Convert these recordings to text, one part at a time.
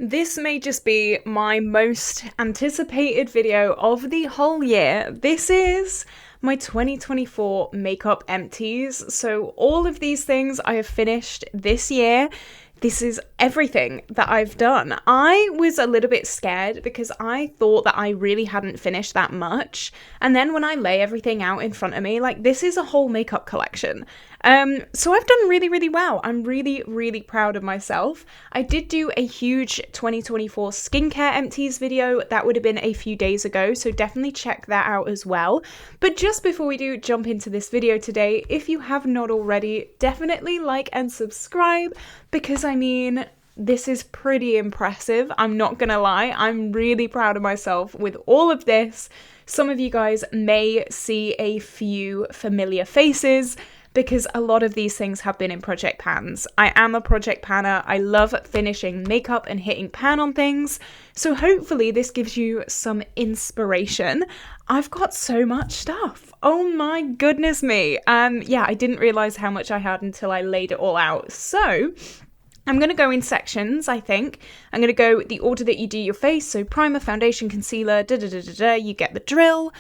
This may just be my most anticipated video of the whole year. This is my 2024 makeup empties. So all of these things I have finished this year. This is everything that I've done. I was a little bit scared because I thought that I really hadn't finished that much. And then when I lay everything out in front of me, like, this is a whole makeup collection. So I've done really, really well. I'm really, really proud of myself. I did do a huge 2024 skincare empties video. That would have been a few days ago, so definitely check that out as well. But just before we do jump into this video today, if you have not already, definitely like and subscribe, because I mean, this is pretty impressive. I'm not gonna lie. I'm really proud of myself with all of this. Some of you guys may see a few familiar faces, because a lot of these things have been in project pans. I am a project panner. I love finishing makeup and hitting pan on things. So hopefully this gives you some inspiration. I've got so much stuff. Oh my goodness me. Yeah, I didn't realize how much I had until I laid it all out. So I'm going to go in sections, I think. I'm going to go the order that you do your face. So primer, foundation, concealer, you get the drill.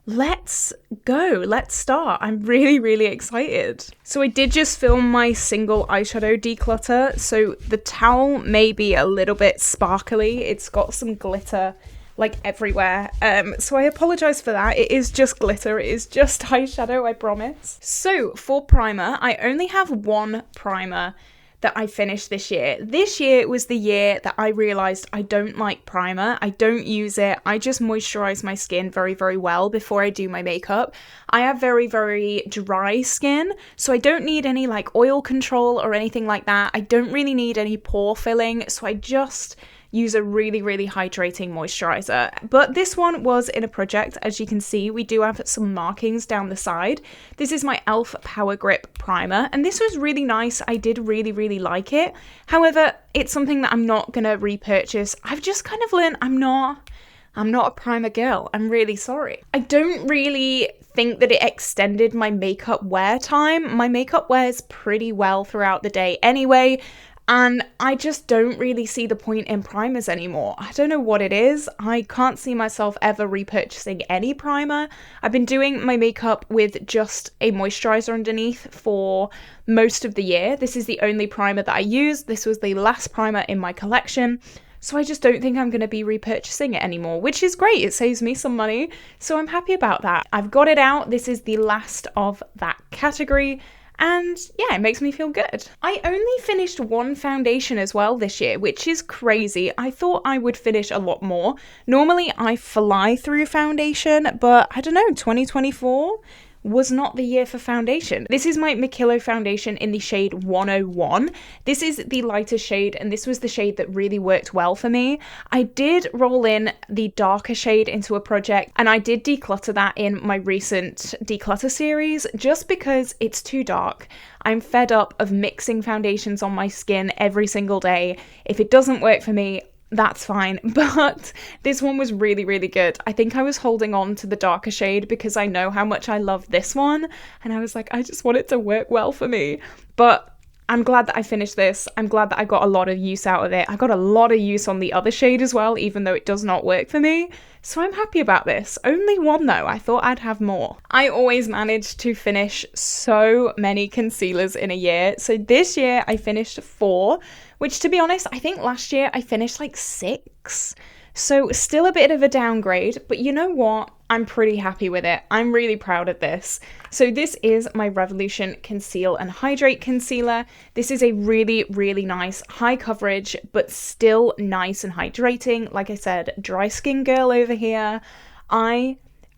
Let's go. Let's start. I'm really, really excited. So I did just film my single eyeshadow declutter. So the towel may be a little bit sparkly. It's got some glitter like everywhere. So I apologize for that. It is just glitter. It is just eyeshadow, I promise. So for primer, I only have one primer that I finished this year. This year was the year that I realized I don't like primer. I don't use it. I just moisturize my skin very, very well before I do my makeup. I have very, very dry skin, so I don't need any like oil control or anything like that. I don't really need any pore filling, so I just use a really, really hydrating moisturizer. But this one was in a project. As you can see, we do have some markings down the side. This is my e.l.f. Power Grip Primer, and this was really nice. I did really, really like it. However, it's something that I'm not gonna repurchase. I've just kind of learned I'm not a primer girl. I'm really sorry. I don't really think that it extended my makeup wear time. My makeup wears pretty well throughout the day anyway, and I just don't really see the point in primers anymore. I don't know what it is. I can't see myself ever repurchasing any primer. I've been doing my makeup with just a moisturizer underneath for most of the year. This is the only primer that I use. This was the last primer in my collection. So I just don't think I'm going to be repurchasing it anymore, which is great. It saves me some money. So I'm happy about that. I've got it out. This is the last of that category. And yeah, it makes me feel good. I only finished one foundation as well this year, which is crazy. I thought I would finish a lot more. Normally I fly through foundation, but I don't know, 2024 was not the year for foundation. This is my Makillo foundation in the shade 101. This is the lighter shade, and this was the shade that really worked well for me. I did roll in the darker shade into a project, and I did declutter that in my recent declutter series just because it's too dark. I'm fed up of mixing foundations on my skin every single day. If it doesn't work for me, that's fine, but this one was really, really good. I think I was holding on to the darker shade because I know how much I love this one, and I was like, I just want it to work well for me. But I'm glad that I finished this. I'm glad that I got a lot of use out of it. I got a lot of use on the other shade as well, even though it does not work for me. So I'm happy about this. Only one though. I thought I'd have more. I always manage to finish so many concealers in a year. So this year I finished 4, which to be honest, I think last year I finished like 6. So still a bit of a downgrade, but you know what? I'm pretty happy with it. I'm really proud of this. So this is my Revolution Conceal and Hydrate Concealer. This is a really, really nice high coverage, but still nice and hydrating. Like I said, dry skin girl over here.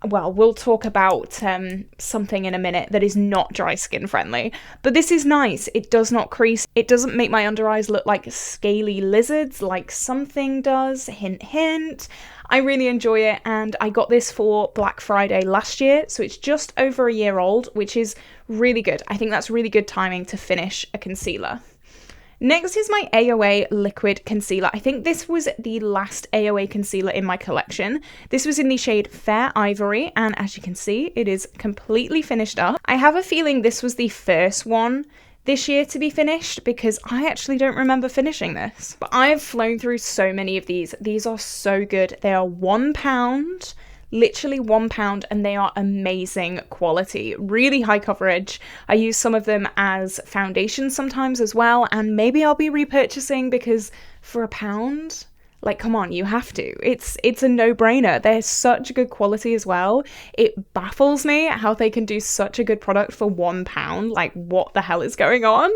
Well, we'll talk about something in a minute that is not dry skin friendly, but this is nice. It does not crease. It doesn't make my under eyes look like scaly lizards like something does. Hint, hint. I really enjoy it, and I got this for Black Friday last year, so it's just over a year old, which is really good. I think that's really good timing to finish a concealer. Next is my AOA Liquid Concealer. I think this was the last AOA concealer in my collection. This was in the shade Fair Ivory, and as you can see, it is completely finished up. I have a feeling this was the first one this year to be finished because I actually don't remember finishing this. But I've flown through so many of these. These are so good. They are £1, literally £1, and they are amazing quality, really high coverage. I use some of them as foundation sometimes as well, and maybe I'll be repurchasing because for £1, like, come on, you have to. It's a no-brainer. They're such good quality as well. It baffles me how they can do such a good product for £1. Like, what the hell is going on?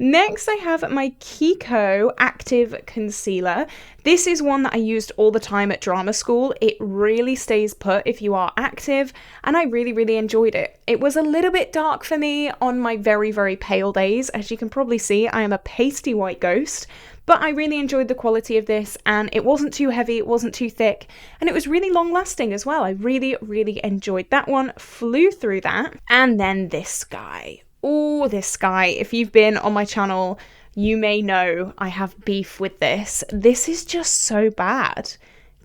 Next, I have my Kiko Active Concealer. This is one that I used all the time at drama school. It really stays put if you are active, and I really, really enjoyed it. It was a little bit dark for me on my very, very pale days. As you can probably see, I am a pasty white ghost. But I really enjoyed the quality of this, and it wasn't too heavy, it wasn't too thick, and it was really long lasting as well. I really, really enjoyed that one, flew through that. And then this guy. Oh, this guy. If you've been on my channel, you may know I have beef with this. This is just so bad.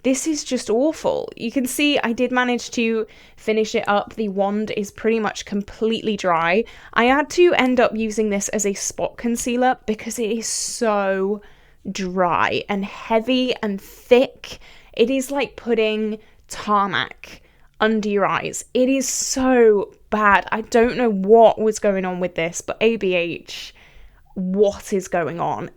This is just awful. You can see I did manage to finish it up. The wand is pretty much completely dry. I had to end up using this as a spot concealer because it is so dry and heavy and thick. It is like putting tarmac under your eyes. It is so bad. I don't know what was going on with this, but ABH, what is going on?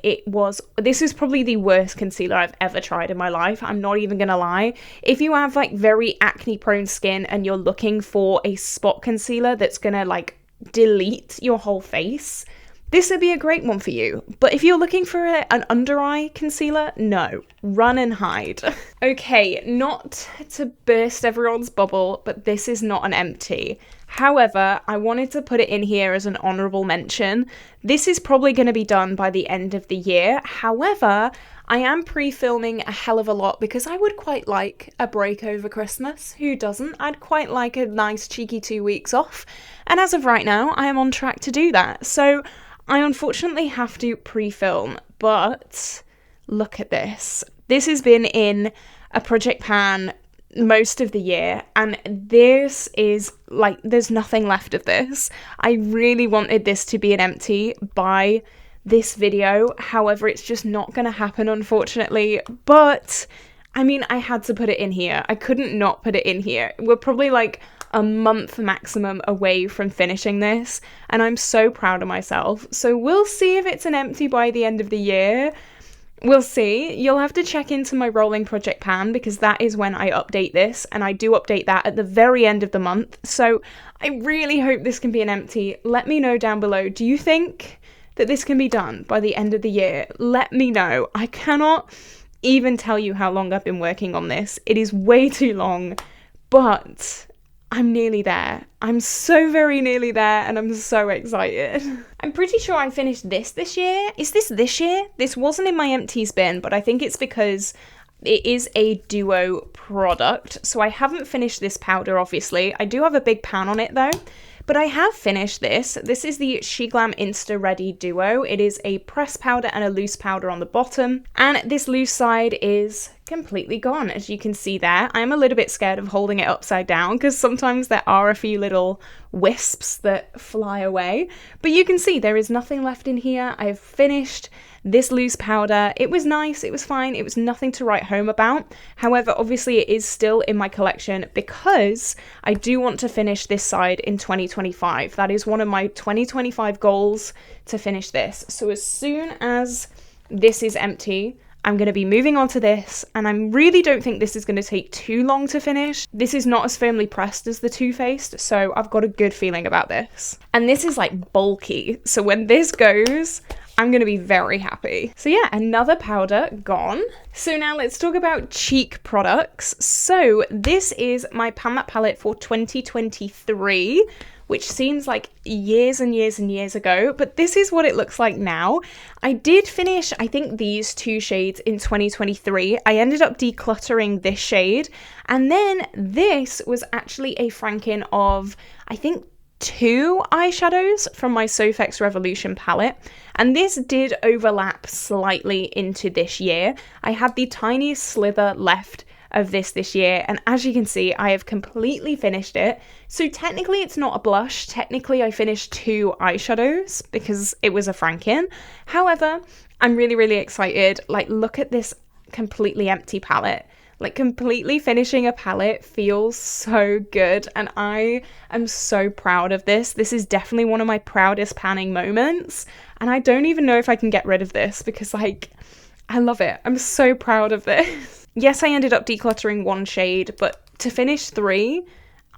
This is probably the worst concealer I've ever tried in my life. I'm not even gonna lie. If you have like very acne prone skin and you're looking for a spot concealer that's gonna like delete your whole face, this would be a great one for you. But if you're looking for an under eye concealer, no, run and hide. Okay, not to burst everyone's bubble, but this is not an empty. However, I wanted to put it in here as an honorable mention. This is probably going to be done by the end of the year. However, I am pre-filming a hell of a lot because I would quite like a break over Christmas. Who doesn't? I'd quite like a nice cheeky 2 weeks off. And as of right now, I am on track to do that. So I unfortunately have to pre-film, but look at this. This has been in a project pan most of the year, and this is like, there's nothing left of this. I really wanted this to be an empty by this video. However, it's just not going to happen, unfortunately. But I mean, I had to put it in here. I couldn't not put it in here. We're probably like a month maximum away from finishing this, and I'm so proud of myself. So we'll see if it's an empty by the end of the year. We'll see. You'll have to check into my rolling project pan because that is when I update this, and I do update that at the very end of the month. So I really hope this can be an empty. Let me know down below. Do you think that this can be done by the end of the year? Let me know. I cannot even tell you how long I've been working on this. It is way too long, but I'm nearly there. I'm so very nearly there, and I'm so excited. I'm pretty sure I finished this year. Is this year? This wasn't in my empties bin, but I think it's because it is a duo product. So I haven't finished this powder, obviously. I do have a big pan on it though. But I have finished this. This is the SheGlam Insta Ready Duo. It is a pressed powder and a loose powder on the bottom. And this loose side is completely gone, as you can see there. I'm a little bit scared of holding it upside down because sometimes there are a few little wisps that fly away. But you can see there is nothing left in here. I've finished this loose powder. It was nice, it was fine, it was nothing to write home about. However, obviously it is still in my collection because I do want to finish this side in 2025. That is one of my 2025 goals, to finish this. So as soon as this is empty, I'm going to be moving on to this, and I really don't think this is going to take too long to finish. This is not as firmly pressed as the Too Faced, so I've got a good feeling about this. And this is like bulky, so when this goes, I'm going to be very happy. So yeah, another powder gone. So now let's talk about cheek products. So this is my Pan That palette for 2023, which seems like years and years and years ago, but this is what it looks like now. I did finish, I think, these two shades in 2023. I ended up decluttering this shade, and then this was actually a Franken of, I think, 2 eyeshadows from my Sofx Revolution palette, and this did overlap slightly into this year. I had the tiniest slither left of this year, and as you can see, I have completely finished it. So technically it's not a blush, technically I finished 2 eyeshadows because it was a Franken. However, I'm really excited. Like, look at this completely empty palette. Like, completely finishing a palette feels so good, and I am so proud of this. This is definitely one of my proudest panning moments, and I don't even know if I can get rid of this because, like, I love it. I'm so proud of this. Yes, I ended up decluttering 1 shade, but to finish 3,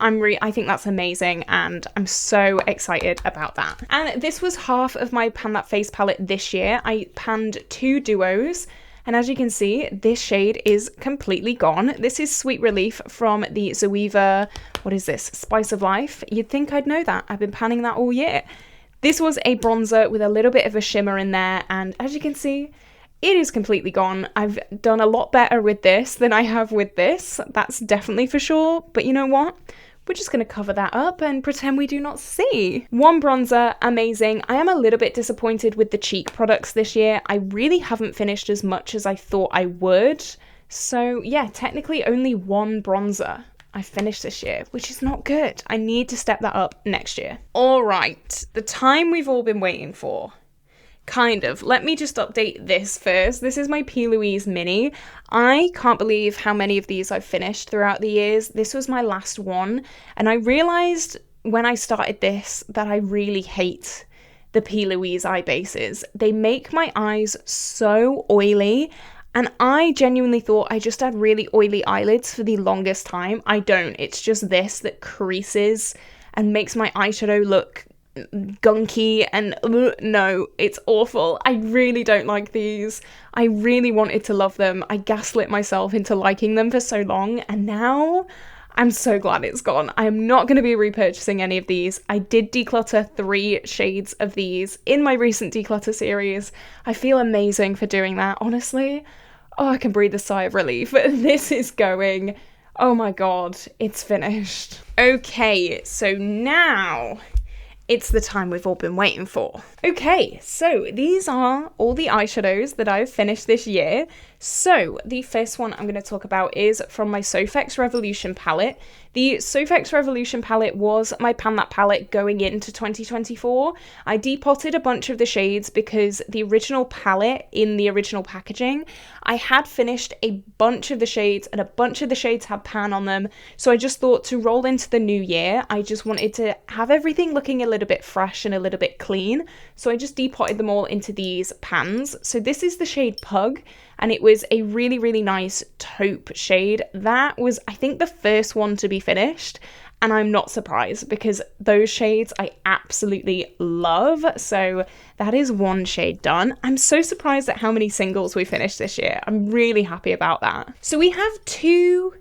I think that's amazing, and I'm so excited about that. And this was half of my Pan That Face palette this year. I panned 2 duos, and as you can see, this shade is completely gone. This is Sweet Relief from the Zoeva, what is this, Spice of Life? You'd think I'd know that. I've been panning that all year. This was a bronzer with a little bit of a shimmer in there, and as you can see, it is completely gone. I've done a lot better with this than I have with this. That's definitely for sure, but you know what? We're just going to cover that up and pretend we do not see. 1 bronzer, amazing. I am a little bit disappointed with the cheek products this year. I really haven't finished as much as I thought I would. So yeah, technically only 1 bronzer I finished this year, which is not good. I need to step that up next year. All right, the time we've all been waiting for. Kind of. Let me just update this first. This is my P. Louise Mini. I can't believe how many of these I've finished throughout the years. This was my last one, and I realized when I started this that I really hate the P. Louise eye bases. They make my eyes so oily, and I genuinely thought I just had really oily eyelids for the longest time. I don't. It's just this that creases and makes my eyeshadow look gunky, and no, it's awful. I really don't like these. I really wanted to love them. I gaslit myself into liking them for so long, and now I'm so glad it's gone. I am not going to be repurchasing any of these. I did declutter 3 shades of these in my recent declutter series. I feel amazing for doing that, honestly. Oh, I can breathe a sigh of relief. This is going, oh my god, it's finished. Okay, so now it's the time we've all been waiting for. Okay, so these are all the eyeshadows that I've finished this year. So the first one I'm going to talk about is from my Sofx Revolution palette. The Sofx Revolution palette was my Pan That palette going into 2024. I depotted a bunch of the shades because the original palette in the original packaging, I had finished a bunch of the shades and a bunch of the shades had pan on them. So I just thought to roll into the new year, I just wanted to have everything looking a little bit fresh and a little bit clean. So I just depotted them all into these pans. So this is the shade Pug, and it was a really nice taupe shade. That was, I think, the first one to be finished, and I'm not surprised because those shades I absolutely love. So that is 1 shade done. I'm so surprised at how many singles we finished this year. I'm really happy about that. So we have 2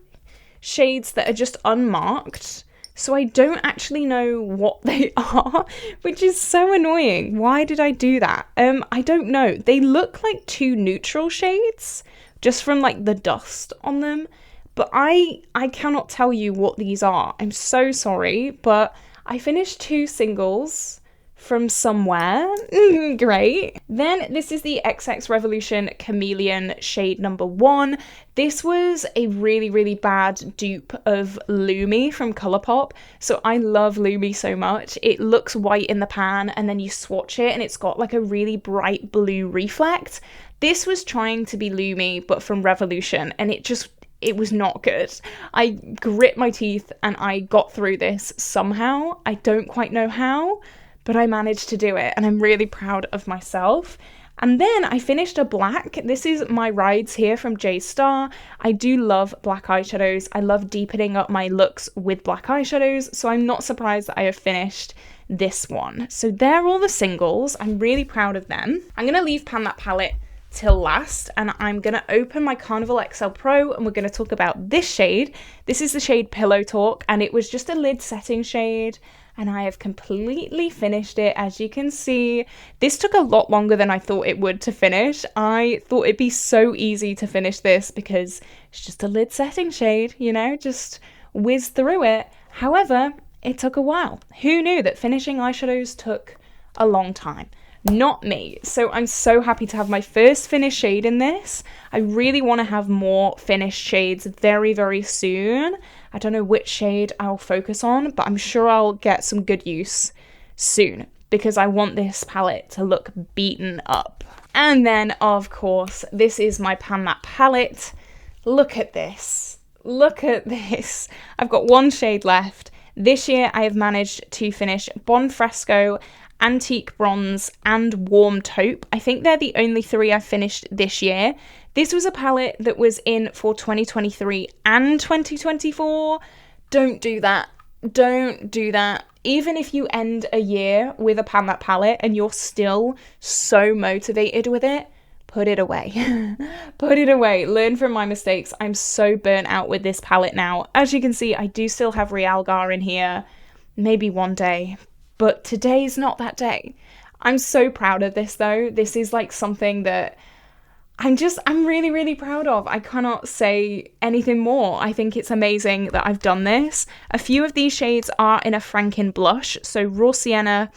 shades that are just unmarked. So I don't actually know what they are, which is so annoying. Why did I do that? I don't know. They look like 2 neutral shades, just from like the dust on them. But I cannot tell you what these are. I'm so sorry, but I finished 2 singles from somewhere. Great. Then this is the XX Revolution Chameleon shade number 1. This was a really bad dupe of Lumi from Colourpop. So I love Lumi so much. It looks white in the pan and then you swatch it and it's got like a really bright blue reflect. This was trying to be Lumi but from Revolution, and it was not good. I grit my teeth and I got through this somehow. I don't quite know how, but I managed to do it and I'm really proud of myself. And then I finished a black. This is my Rides here from J Star. I do love black eyeshadows. I love deepening up my looks with black eyeshadows, so I'm not surprised that I have finished this one. So they're all the singles. I'm really proud of them. I'm going to leave Pan That palette till last, and I'm going to open my Carnival XL Pro and we're going to talk about this shade. This is the shade Pillow Talk, and it was just a lid setting shade, and I have completely finished it. As you can see, this took a lot longer than I thought it would to finish. I thought it'd be so easy to finish this because it's just a lid setting shade, you know, just whiz through it. However, it took a while. Who knew that finishing eyeshadows took a long time? not me. So I'm so happy to have my first finished shade in this. I really want to have more finished shades very, very soon. I don't know which shade I'll focus on, but I'm sure I'll get some good use soon because I want this palette to look beaten up. And then, of course, this is my Pan That palette. Look at this. Look at this. I've got one shade left. This year I have managed to finish Bon Fresco, Antique Bronze, and Warm Taupe. I think they're the only three I've finished this year. This was a palette that was in for 2023 and 2024. Don't do that. Don't do that. Even if you end a year with a Pan That palette and you're still so motivated with it, put it away. Put it away. Learn from my mistakes. I'm so burnt out with this palette now. As you can see, I do still have Realgar in here. Maybe one day. But today's not that day. I'm so proud of this though. This is like something that I'm really, really proud of. I cannot say anything more. I think it's amazing that I've done this. A few of these shades are in a Franken blush. So Raw Sienna,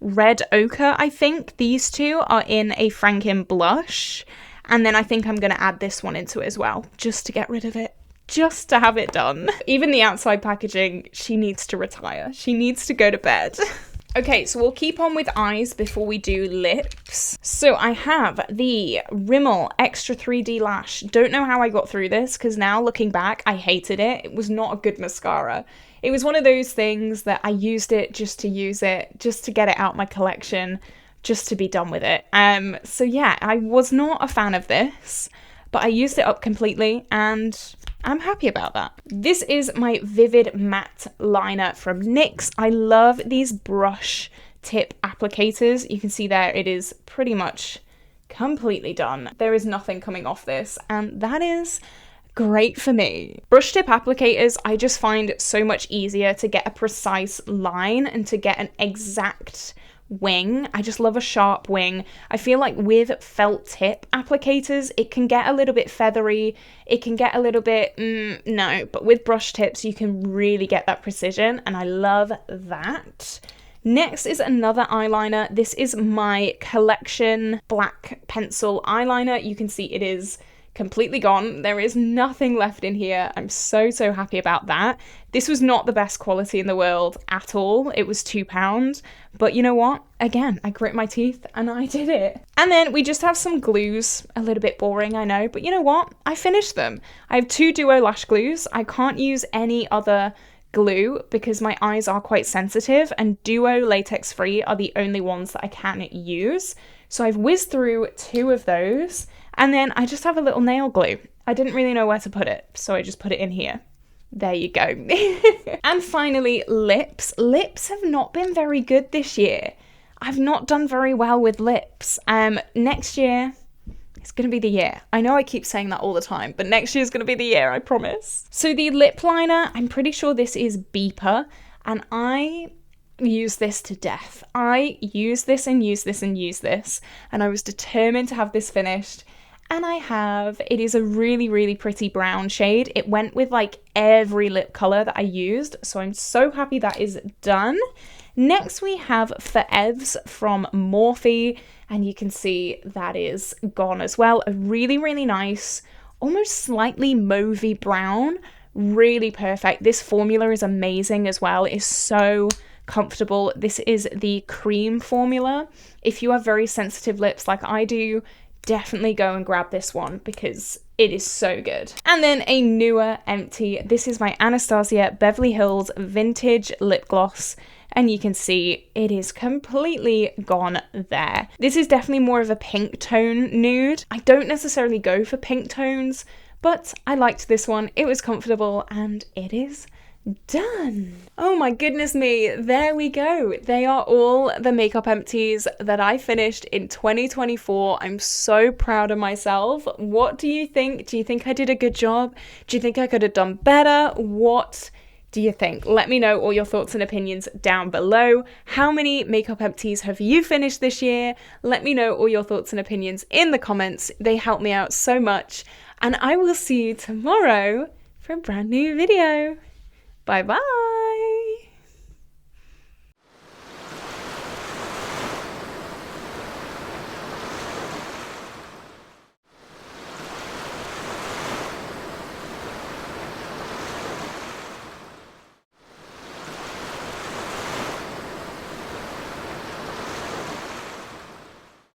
Red Ochre, I think. These two are in a Franken blush. And then I think I'm going to add this one into it as well, just to get rid of it. Just to have it done. Even the outside packaging, she needs to retire. She needs to go to bed. Okay, so we'll keep on with eyes before we do lips. So I have the Rimmel Extra 3D Lash. Don't know how I got through this, because now looking back, I hated it. It was not a good mascara. It was one of those things that I used it just to use it, just to get it out my collection, just to be done with it. So yeah, I was not a fan of this, but I used it up completely, and I'm happy about that. This is my Vivid Matte Liner from NYX. I love these brush tip applicators. You can see there it is pretty much completely done. There is nothing coming off this, and that is great for me. Brush tip applicators, I just find so much easier to get a precise line and to get an exact wing. I just love a sharp wing. I feel like with felt tip applicators, it can get a little bit feathery. It can get a little bit, no, but with brush tips, you can really get that precision, and I love that. Next is another eyeliner. This is my Collection Black Pencil eyeliner. You can see it is completely gone. There is nothing left in here. I'm so happy about that. This was not the best quality in the world at all. It was £2, but you know what? Again, I grit my teeth and I did it. And then we just have some glues. A little bit boring, I know, but you know what? I finished them. I have 2 Duo lash glues. I can't use any other glue because my eyes are quite sensitive, and Duo latex free are the only ones that I can use. So I've whizzed through 2 of those. And then I just have a little nail glue. I didn't really know where to put it, so I just put it in here. There you go. And finally, lips. Lips have not been very good this year. I've not done very well with lips. Next year, it's going to be the year. I know I keep saying that all the time, but next year is going to be the year, I promise. So the lip liner, I'm pretty sure this is Beeper, and I use this to death. I use this and use this and use this, and I was determined to have this finished. And I have. It is a really, really pretty brown shade. It went with like every lip color that I used, so I'm so happy that is done. Next we have Forevs from Morphe, and you can see that is gone as well. A really, really nice, almost slightly mauvey brown. Really perfect. This formula is amazing as well. It is so comfortable. This is the cream formula. If you have very sensitive lips like I do, definitely go and grab this one because it is so good. And then a newer empty. This is my Anastasia Beverly Hills Vintage Lip Gloss, and you can see it is completely gone there. This is definitely more of a pink tone nude. I don't necessarily go for pink tones, but I liked this one. It was comfortable, and it is done. Oh my goodness me, there we go. They are all the makeup empties that I finished in 2024. I'm so proud of myself. What do you think? Do you think I did a good job? Do you think I could have done better? What do you think? Let me know all your thoughts and opinions down below. How many makeup empties have you finished this year? Let me know all your thoughts and opinions in the comments. They help me out so much. And I will see you tomorrow for a brand new video. Bye bye.